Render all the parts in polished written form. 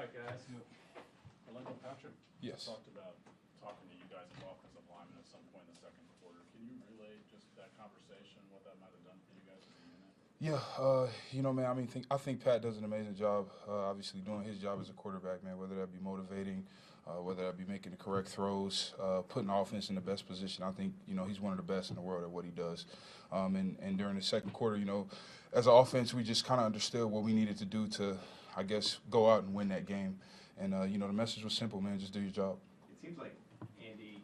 back, guys. Orlando Patrick Yes. talked about talking to you guys as offensive linemen at some point in the second quarter. Can you relay just that conversation, what that might have done for you guys as a unit? Yeah, man, I think Pat does an amazing job, obviously doing his job as a quarterback, man, whether that be motivating, whether that be making the correct throws, putting offense in the best position. I think, he's one of the best in the world at what he does. And during the second quarter, as an offense, we just kind of understood what we needed to do to, I guess, go out and win that game. And, the message was simple, man, just do your job. It seems like Andy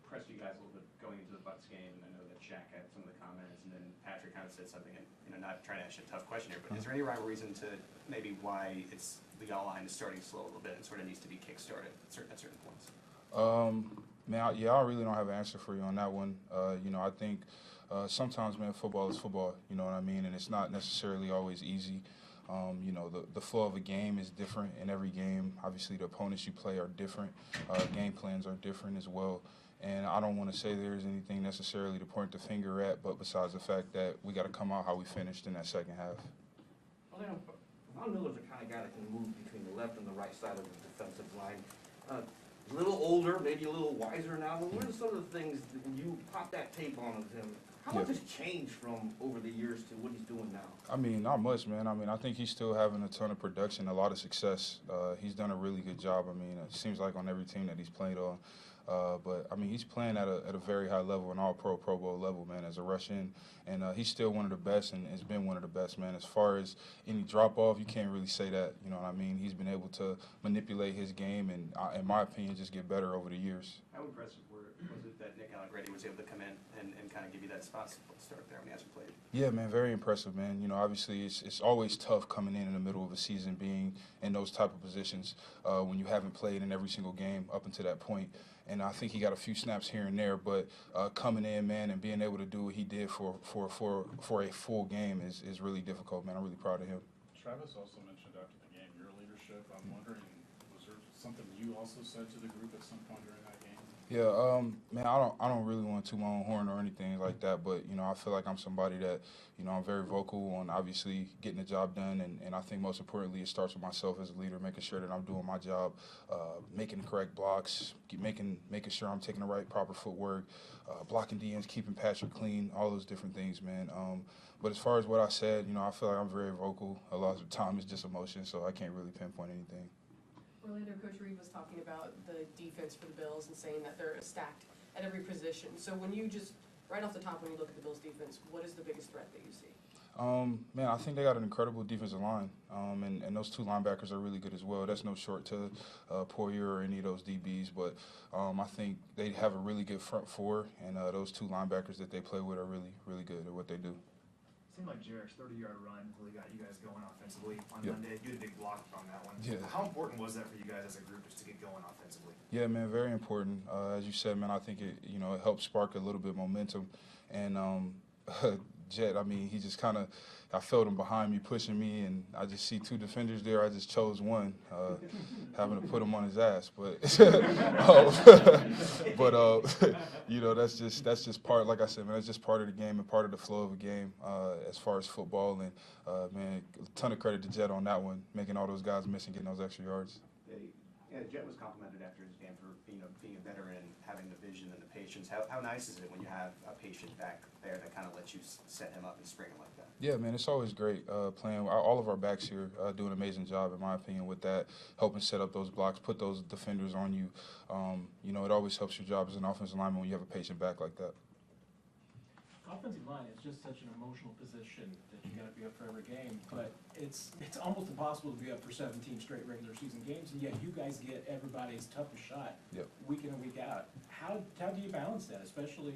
pressed you guys a little bit going into the Bucs game, and I know that Shaq had some of the comments, and then Patrick kind of said something, and not trying to ask you a tough question here, but is there any rhyme or reason to maybe why the line is starting slow a little bit and sort of needs to be kick-started at certain points? Man, I really don't have an answer for you on that one. I think sometimes, man, football is football, you know what I mean? And it's not necessarily always easy. The flow of a game is different in every game. Obviously, the opponents you play are different. Game plans are different as well. And I don't want to say there's anything necessarily to point the finger at, but besides the fact that we got to come out how we finished in that second half. Well, Von Miller's the kind of guy that can move between the left and the right side of the defensive line. A little older, maybe a little wiser now. But what are some of the things that when you pop that tape on of him? How much has changed from over the years to what he's doing now? Not much, man. I think he's still having a ton of production, a lot of success. He's done a really good job. It seems like on every team that he's played on. But he's playing at a very high level, an all-pro, Pro Bowl level, man, as a rush-in. And he's still one of the best and has been one of the best, man. As far as any drop-off, you can't really say that, you know what I mean? He's been able to manipulate his game and, in my opinion, just get better over the years. How impressive was it that Nick Allegretti was able to come in and kind of give you that spot start there when he hasn't played? Yeah, man, very impressive, man. Obviously it's always tough coming in the middle of a season, being in those type of positions when you haven't played in every single game up until that point. And I think he got a few snaps here and there, but coming in, man, and being able to do what he did for a full game is really difficult, man. I'm really proud of him. Travis also mentioned after the game your leadership. I'm wondering, was there something you also said to the group at some point during that game? Yeah, man, I don't really want to toot my own horn or anything like that, but, I feel like I'm somebody that, I'm very vocal on obviously getting the job done, and I think most importantly it starts with myself as a leader, making sure that I'm doing my job, making the correct blocks, making sure I'm taking the right proper footwork, blocking DNs, keeping Patrick clean, all those different things, man. But as far as what I said, I feel like I'm very vocal. A lot of the time it's just emotion, so I can't really pinpoint anything. Orlando, Coach Reed was talking about the defense for the Bills and saying that they're stacked at every position. So when you just, right off the top, when you look at the Bills' defense, what is the biggest threat that you see? Man, I think they got an incredible defensive line, and those two linebackers are really good as well. That's no short to Poyer or any of those DBs, but I think they have a really good front four, and those two linebackers that they play with are really, really good at what they do. Seemed like Jarek's 30-yard run really got you guys going offensively on Yep. Monday. You had a big block on that one. Yeah. How important was that for you guys as a group just to get going offensively? Yeah, man, very important. As you said, man, I think it helped spark a little bit of momentum. And Jet, he just kind of, I felt him behind me pushing me, and I just see two defenders there. I just chose one, having to put him on his ass. But, that's just part. Like I said, man, that's just part of the game and part of the flow of a game as far as football. And man, a ton of credit to Jet on that one, making all those guys miss and getting those extra yards. Jet was complimented after his game for being a veteran, having the vision and the patience. How nice is it when you have a patient back there that kind of lets you set him up and spring him like that? Yeah, man, it's always great playing. All of our backs here do an amazing job, in my opinion, with that, helping set up those blocks, put those defenders on you. It always helps your job as an offensive lineman when you have a patient back like that. Offensive line is just such an emotional position that you got to be up for every game, but it's almost impossible to be up for 17 straight regular season games, and yet you guys get everybody's toughest shot week in and week out. How do you balance that, especially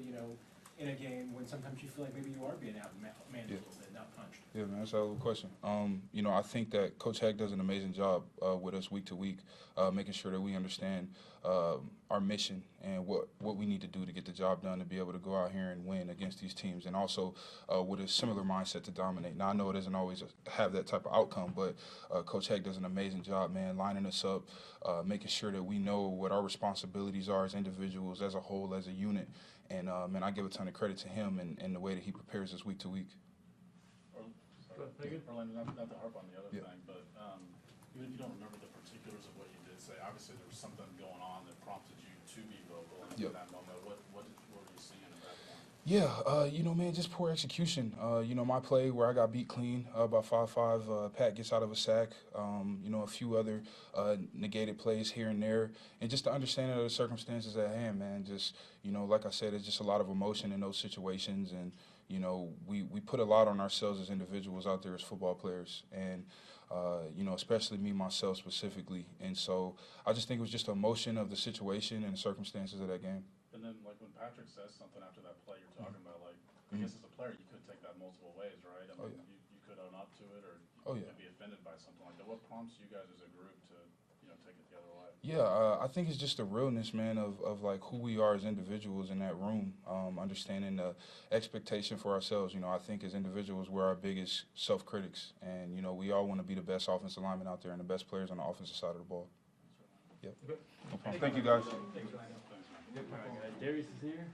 in a game when sometimes you feel like maybe you are being outmanned a little bit, not punched? Yeah, man, that's a good question. I think that Coach Hack does an amazing job with us week to week, making sure that we understand our mission and what we need to do to get the job done, to be able to go out here and win against these teams, and also with a similar mindset to dominate. Now, I know it doesn't always have that type of outcome, but Coach Hack does an amazing job, man, lining us up, making sure that we know what our responsibilities are as individuals, as a whole, as a unit. And, man, I give a ton of credit to him and the way that he prepares us week to week. Orlando, not to harp on the other Yeah. thing, but even if you don't remember the particulars of what obviously there was something going on that prompted you to be vocal in Yep. that moment. What were you seeing at that point? Yeah, you know, man, just poor execution. You know, my play where I got beat clean by 5-5, Pat gets out of a sack. You know, a few other negated plays here and there, and just the understanding of the circumstances at hand, man. Just, you know, like I said, it's just a lot of emotion in those situations, and you know, we put a lot on ourselves as individuals out there as football players, and you know, especially me myself specifically. And so I just think it was just the emotion of the situation and the circumstances of that game. And then, like, when Patrick says something after that play you're talking about, like, I guess as a player, you could take that multiple ways, right? I mean, Oh, yeah. you could own up to it, or Oh, you yeah. could be offended by something like that. What prompts you guys as a group to, you know, take it the other way? Yeah, I think it's just the realness, man, of like who we are as individuals in that room, understanding the expectation for ourselves. You know, I think as individuals, we're our biggest self-critics, and, you know, we all want to be the best offensive linemen out there and the best players on the offensive side of the ball. Yep. No problem. Thank you, guys. Thanks, Ryan. Thanks, man. All right, guys. Darius is here.